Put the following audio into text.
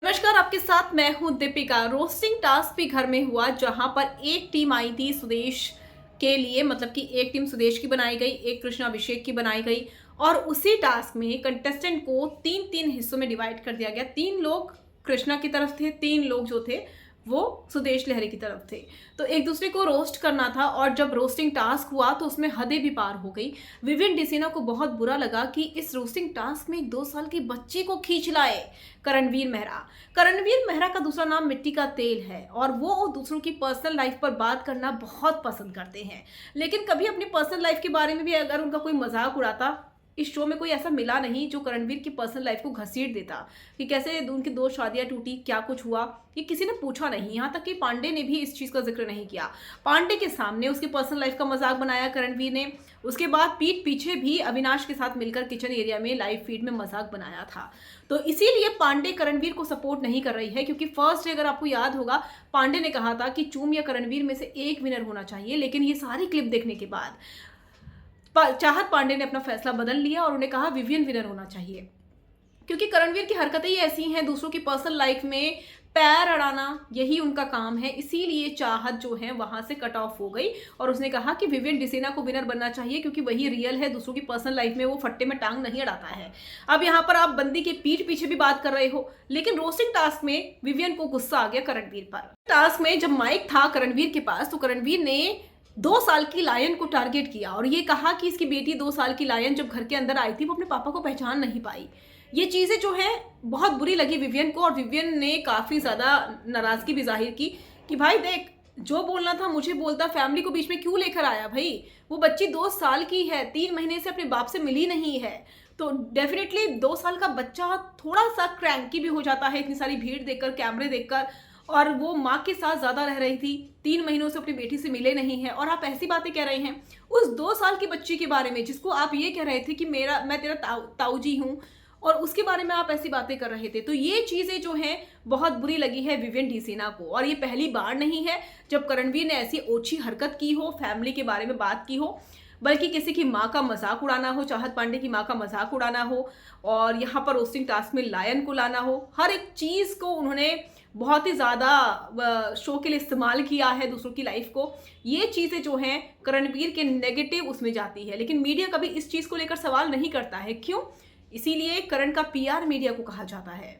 नमस्कार, आपके साथ मैं हूं दीपिका। रोस्टिंग टास्क भी घर में हुआ जहां पर एक टीम आई थी सुदेश के लिए, मतलब कि एक टीम सुदेश की बनाई गई, एक कृष्णा अभिषेक की बनाई गई और उसी टास्क में कंटेस्टेंट को तीन तीन हिस्सों में डिवाइड कर दिया गया। तीन लोग कृष्णा की तरफ थे, तीन लोग जो थे वो सुदेश लहरी की तरफ थे। तो एक दूसरे को रोस्ट करना था और जब रोस्टिंग टास्क हुआ तो उसमें हदें भी पार हो गई। विवियन डिसीना को बहुत बुरा लगा कि इस रोस्टिंग टास्क में एक 2 साल की बच्ची को खींच लाए करणवीर मेहरा। करणवीर मेहरा का दूसरा नाम मिट्टी का तेल है और वो दूसरों की पर्सनल लाइफ पर बात करना बहुत पसंद करते हैं, लेकिन कभी अपनी पर्सनल लाइफ के बारे में भी अगर उनका कोई मजाक उड़ाता, इस शो में कोई ऐसा मिला नहीं जो करणवीर की पर्सनल लाइफ को घसीट देता कि कैसे उनकी 2 शादियां टूटी, क्या कुछ हुआ, ये किसी ने पूछा नहीं। यहाँ तक कि पांडे ने भी इस चीज़ का जिक्र नहीं किया। पांडे के सामने उसकी पर्सनल लाइफ का मजाक बनाया करणवीर ने। उसके बाद पीठ पीछे भी अविनाश के साथ मिलकर किचन एरिया में लाइव फीड में मजाक बनाया था। तो इसीलिए पांडे करणवीर को सपोर्ट नहीं कर रही है, क्योंकि फर्स्ट डे अगर आपको याद होगा पांडे ने कहा था कि चूम या करणवीर में से एक विनर होना चाहिए, लेकिन ये सारी क्लिप देखने के बाद चाहत पांडे ने अपना फैसला बदल लिया और उन्हें कहा विवियन विनर होना चाहिए, क्योंकि करणवीर की हरकतें ही ऐसी हैं, दूसरों की पर्सनल लाइफ में पैर अड़ाना यही उनका काम है। इसीलिए चाहत जो है वहां से कट ऑफ हो गई और उसने कहा कि विवियन डिसीना को विनर बनना चाहिए, क्योंकि वही रियल है, दूसरों की पर्सनल लाइफ में वो फट्टे में टांग नहीं अड़ाता है। अब यहाँ पर आप बंदी के पीठ पीछे भी बात कर रहे हो, लेकिन रोस्टिंग टास्क में विवियन को गुस्सा आ गया करणवीर पर। टास्क में जब माइक था करणवीर के पास तो करणवीर ने 2 साल की लायन को टारगेट किया और ये कहा कि इसकी बेटी 2 साल की लायन जब घर के अंदर आई थी वो अपने पापा को पहचान नहीं पाई। ये चीज़ें जो है बहुत बुरी लगी विवियन को और विवियन ने काफ़ी ज़्यादा नाराज़गी भी जाहिर की कि भाई देख, जो बोलना था मुझे बोलता, फैमिली को बीच में क्यों लेकर आया भाई। वो बच्ची 2 साल की है, 3 महीने से अपने बाप से मिली नहीं है, तो डेफिनेटली 2 साल का बच्चा थोड़ा सा क्रैंकी भी हो जाता है इतनी सारी भीड़ देखकर, कैमरे देखकर। और वो माँ के साथ ज़्यादा रह रही थी, 3 महीनों से अपनी बेटी से मिले नहीं हैं और आप ऐसी बातें कह रहे हैं उस 2 साल की बच्ची के बारे में, जिसको आप ये कह रहे थे कि मैं तेरा ताऊ जी हूँ, और उसके बारे में आप ऐसी बातें कर रहे थे। तो ये चीज़ें जो हैं बहुत बुरी लगी है विवियन डिसीना को। और ये पहली बार नहीं है जब करणवीर ने ऐसी ओछी हरकत की हो, फैमिली के बारे में बात की हो, बल्कि किसी की माँ का मजाक उड़ाना हो, चाहत पांडे की माँ का मजाक उड़ाना हो, और यहाँ पर रोस्टिंग टास्क में लायन को लाना हो, हर एक चीज़ को उन्होंने बहुत ही ज़्यादा शो के लिए इस्तेमाल किया है, दूसरों की लाइफ को। ये चीज़ें जो हैं करणवीर के नेगेटिव उसमें जाती है, लेकिन मीडिया कभी इस चीज़ को लेकर सवाल नहीं करता है। क्यों? इसीलिए करण का पीआर मीडिया को कहा जाता है।